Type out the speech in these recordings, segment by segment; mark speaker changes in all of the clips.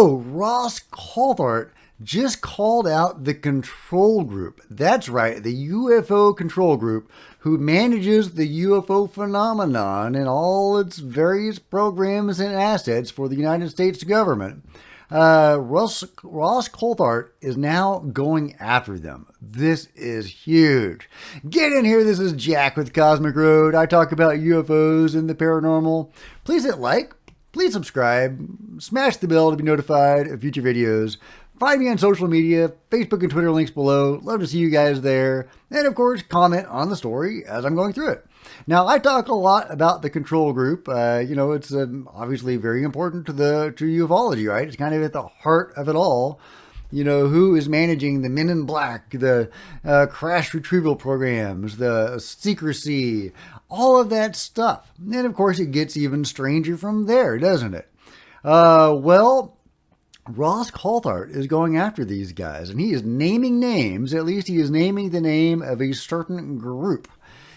Speaker 1: So Ross Coulthart just called out the control group. That's right, the UFO control group who manages the UFO phenomenon and all its various programs and assets for the United States government. Ross Coulthart is now going after them. This is huge. Get in here. This is Jack with Cosmic Road. I talk about UFOs and the paranormal. Please hit like. Please subscribe. Smash the bell to be notified of future videos. Find me on social media, Facebook and Twitter links below. Love to see you guys there. And of course, comment on the story as I'm going through it. Now, I talk a lot about the control group. It's obviously very important to ufology, right? It's kind of at the heart of it all. You know, who is managing the Men in Black, the crash retrieval programs, the secrecy, all of that stuff. And of course, it gets even stranger from there, doesn't it? Ross Coulthart is going after these guys, and he is naming names. At least he is naming the name of a certain group.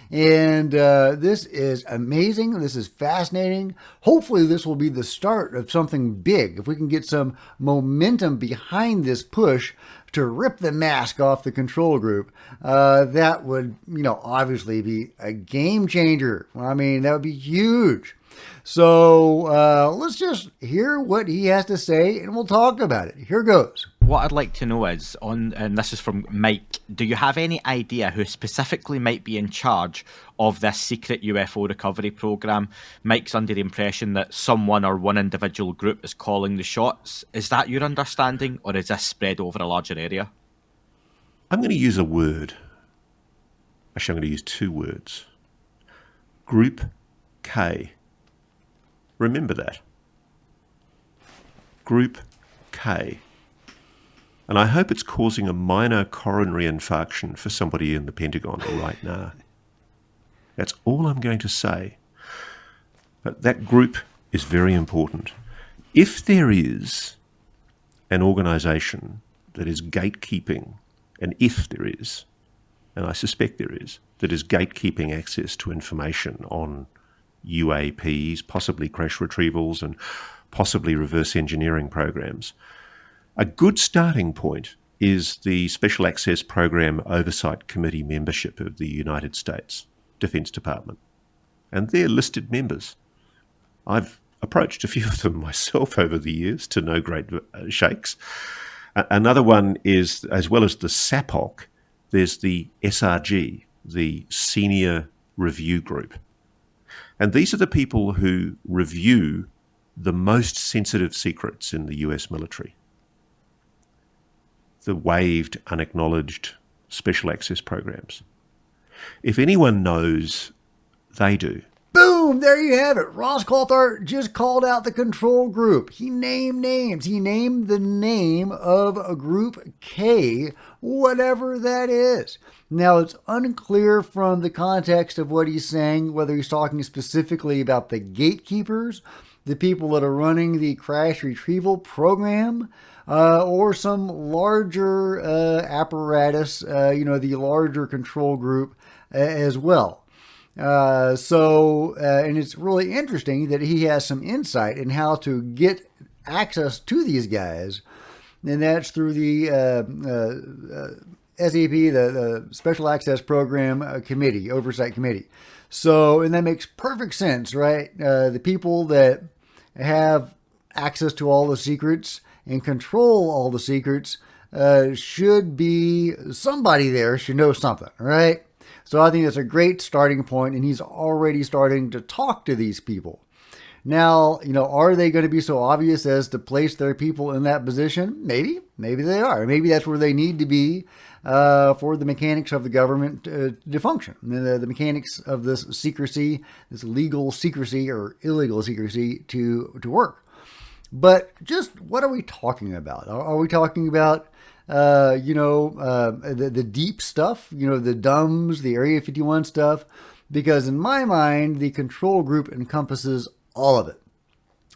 Speaker 1: And this is amazing. This is fascinating. Hopefully this will be the start of something big. If we can get some momentum behind this push to rip the mask off the control group, that would, obviously be a game changer. I mean, that would be huge. So let's just hear what he has to say, and we'll talk about it. Here goes.
Speaker 2: What I'd like to know is, and this is from Mike, do you have any idea who specifically might be in charge of this secret UFO recovery program? Mike's under the impression that someone or one individual group is calling the shots. Is that your understanding, or is this spread over a larger area?
Speaker 3: I'm going to use a word. Actually, I'm going to use two words. Group K. Remember that. Group K. And I hope it's causing a minor coronary infarction for somebody in the Pentagon right now. That's all I'm going to say. But that group is very important. If there is an organization that is gatekeeping, and if there is, and I suspect there is, that is gatekeeping access to information on U.A.Ps, possibly crash retrievals, and possibly reverse engineering programs, a good starting point is the Special Access Program Oversight Committee membership of the United States Defense Department. And they're listed members. I've approached a few of them myself over the years to no great shakes. Another one is, as well as the SAPOC, there's the SRG, the Senior Review Group. And these are the people who review the most sensitive secrets in the US military. The waived, unacknowledged special access programs. If anyone knows, they do.
Speaker 1: Boom! There you have it. Ross Coulthart just called out the control group. He named names. He named the name of a group K, whatever that is. Now, it's unclear from the context of what he's saying whether he's talking specifically about the gatekeepers, the people that are running the crash retrieval program, or some larger apparatus, the larger control group as well. And it's really interesting that he has some insight in how to get access to these guys, and that's through the SAP, the Special Access Program Committee, Oversight Committee. So, and that makes perfect sense, right? The people that have access to all the secrets and control all the secrets should be, somebody there should know something, right? So I think that's a great starting point, and he's already starting to talk to these people. Now, are they going to be so obvious as to place their people in that position? Maybe they are. Maybe that's where they need to be for the mechanics of the government to function. The mechanics of this secrecy, this legal secrecy or illegal secrecy to work. But just what are we talking about? Are we talking about the deep stuff, the DUMBs, the Area 51 stuff? Because in my mind, the control group encompasses all of it.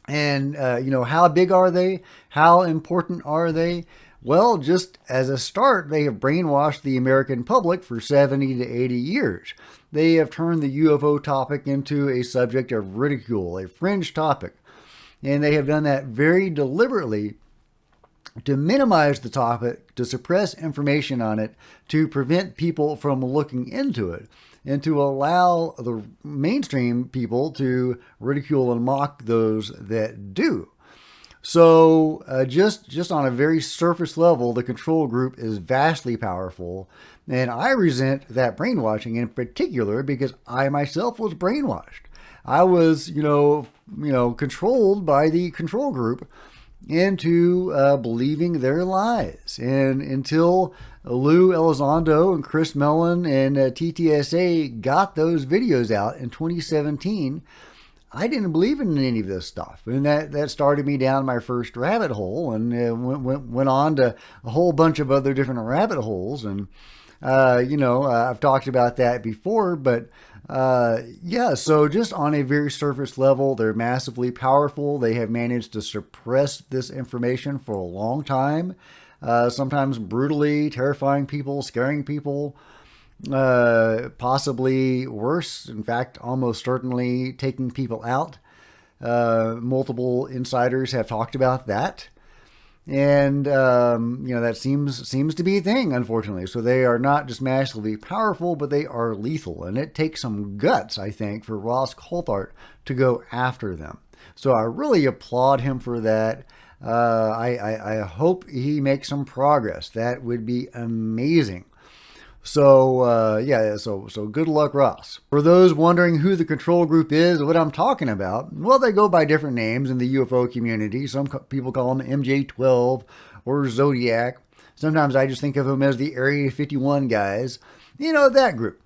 Speaker 1: And, how big are they? How important are they? Well, just as a start, they have brainwashed the American public for 70 to 80 years. They have turned the UFO topic into a subject of ridicule, a fringe topic. And they have done that very deliberately to minimize the topic, to suppress information on it, to prevent people from looking into it, and to allow the mainstream people to ridicule and mock those that do. So just on a very surface level, the control group is vastly powerful. And I resent that brainwashing in particular because I myself was brainwashed. I was, controlled by the control group into believing their lies. And until Lou Elizondo and Chris Mellon and TTSA got those videos out in 2017, I didn't believe in any of this stuff. And that started me down my first rabbit hole, and went on to a whole bunch of other different rabbit holes. And, I've talked about that before, but so just on a very surface level, they're massively powerful. They have managed to suppress this information for a long time, sometimes brutally terrifying people, scaring people, possibly worse. In fact, almost certainly taking people out. Multiple insiders have talked about that. And, that seems to be a thing, unfortunately. So they are not just massively powerful, but they are lethal. And it takes some guts, I think, for Ross Coulthart to go after them. So I really applaud him for that. I hope he makes some progress. That would be amazing. So, so good luck, Ross. For those wondering who the control group is, what I'm talking about, well, they go by different names in the UFO community. Some people call them MJ-12 or Zodiac. Sometimes I just think of them as the Area 51 guys. That group.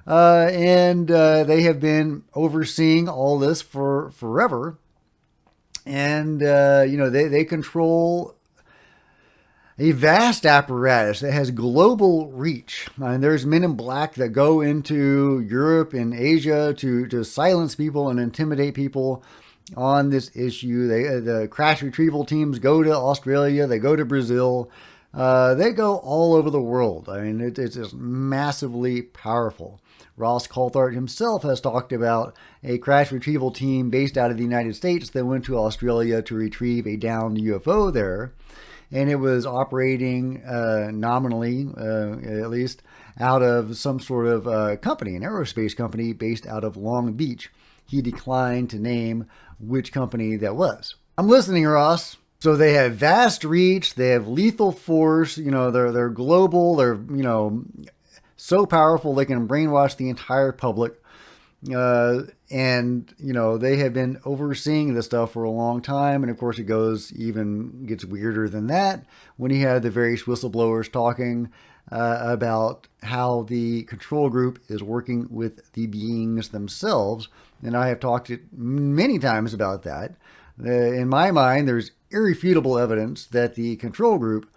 Speaker 1: They have been overseeing all this for forever. And, they control a vast apparatus that has global reach. And there's men in black that go into Europe and Asia to silence people and intimidate people on this issue. The crash retrieval teams go to Australia, they go to Brazil, they go all over the world. I mean, it's just massively powerful. Ross Coulthart himself has talked about a crash retrieval team based out of the United States that went to Australia to retrieve a downed UFO there. And it was operating nominally, at least, out of some sort of company, an aerospace company based out of Long Beach. He declined to name which company that was. I'm listening, Ross. So they have vast reach. They have lethal force. They're global. They're, so powerful they can brainwash the entire public. They have been overseeing this stuff for a long time. And of course, it gets weirder than that when you have the various whistleblowers talking about how the control group is working with the beings themselves. And I have talked many times about that. In my mind, there's irrefutable evidence that the control group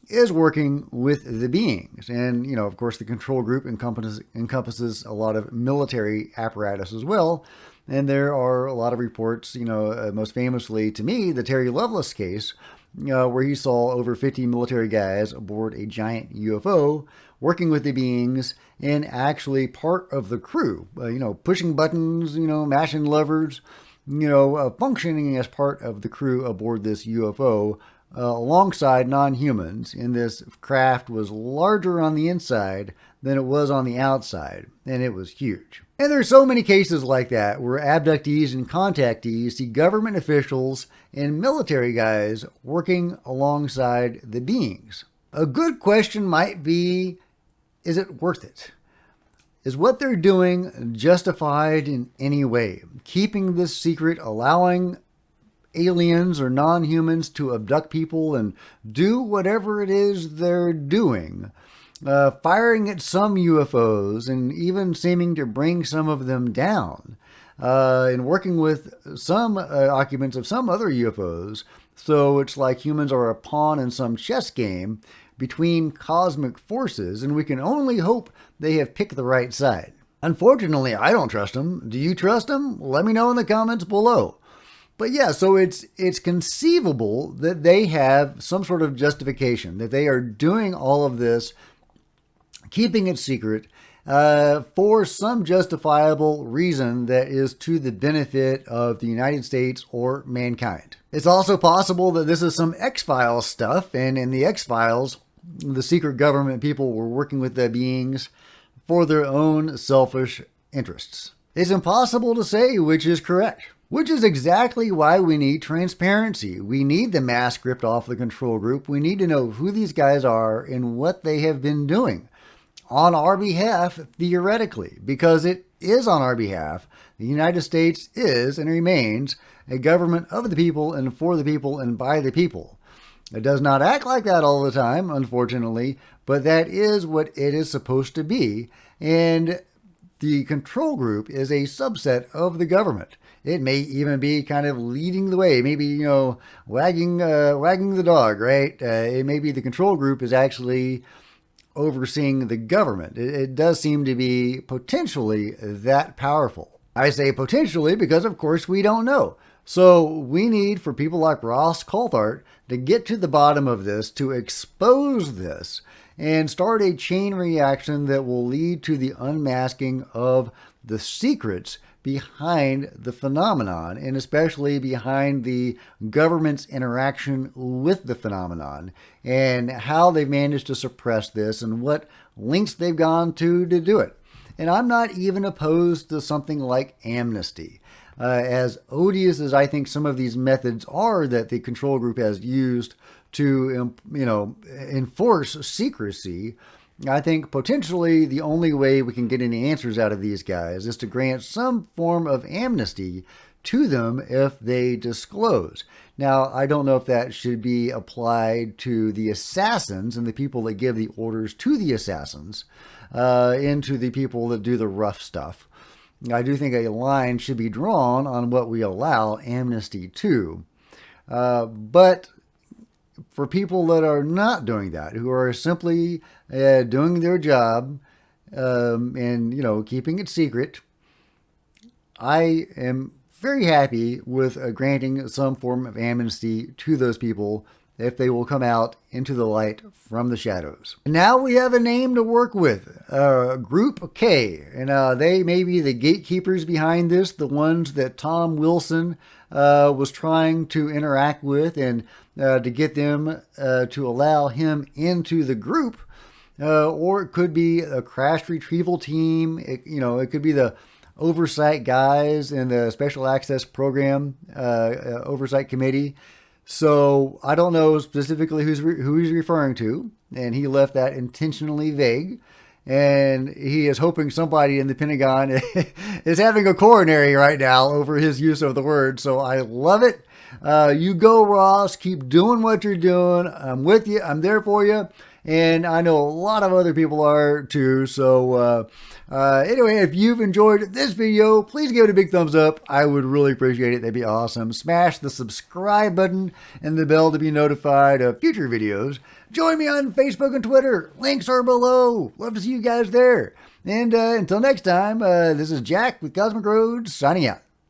Speaker 1: is working with the beings. And, of course, the control group encompasses a lot of military apparatus as well. And there are a lot of reports, most famously to me, the Terry Lovelace case, where he saw over 50 military guys aboard a giant UFO working with the beings and actually part of the crew, pushing buttons, mashing levers, functioning as part of the crew aboard this UFO, alongside non-humans. And this craft was larger on the inside than it was on the outside, and it was huge. And there's so many cases like that where abductees and contactees see government officials and military guys working alongside the beings. A good question might be, is it worth it? Is what they're doing justified in any way? Keeping this secret, allowing aliens or non-humans to abduct people and do whatever it is they're doing, firing at some UFOs and even seeming to bring some of them down, and working with some occupants of some other UFOs. So it's like humans are a pawn in some chess game between cosmic forces, and we can only hope they have picked the right side. Unfortunately, I don't trust them. Do you trust them? Let me know in the comments below. But yeah, so it's conceivable that they have some sort of justification, that they are doing all of this, keeping it secret, for some justifiable reason that is to the benefit of the United States or mankind. It's also possible that this is some X-Files stuff, and in the X-Files, the secret government people were working with the beings for their own selfish interests. It's impossible to say which is correct, which is exactly why we need transparency. We need the mask ripped off the control group. We need to know who these guys are and what they have been doing on our behalf, theoretically, because it is on our behalf. The United States is and remains a government of the people and for the people and by the people. It does not act like that all the time, unfortunately, but that is what it is supposed to be. And the control group is a subset of the government. It may even be kind of leading the way, maybe, wagging the dog, right? It may be the control group is actually overseeing the government. It does seem to be potentially that powerful. I say potentially because, of course, we don't know. So we need for people like Ross Coulthart to get to the bottom of this, to expose this, and start a chain reaction that will lead to the unmasking of the secrets behind the phenomenon, and especially behind the government's interaction with the phenomenon, and how they've managed to suppress this and what lengths they've gone to do it. And I'm not even opposed to something like amnesty. As odious as I think some of these methods are that the control group has used to, enforce secrecy, I think potentially the only way we can get any answers out of these guys is to grant some form of amnesty to them if they disclose. Now, I don't know if that should be applied to the assassins and the people that give the orders to the assassins, and to the people that do the rough stuff. I do think a line should be drawn on what we allow amnesty to. But for people that are not doing that, who are simply doing their job and, keeping it secret, I am very happy with granting some form of amnesty to those people if they will come out into the light from the shadows. Now we have a name to work with, Group K, and they may be the gatekeepers behind this, the ones that Tom Wilson was trying to interact with and to get them to allow him into the group, or it could be a crash retrieval team. It could be the oversight guys in the Special Access Program Oversight Committee. So I don't know specifically who he's referring to, and he left that intentionally vague. And he is hoping somebody in the Pentagon is having a coronary right now over his use of the word. So I love it. You go, Ross. Keep doing what you're doing. I'm with you. I'm there for you. And I know a lot of other people are too. So anyway, if you've enjoyed this video, please give it a big thumbs up. I would really appreciate it. That'd be awesome. Smash the subscribe button and the bell to be notified of future videos. Join me on Facebook and Twitter. Links are below. Love to see you guys there. And until next time, this is Jack with Cosmic Roads signing out.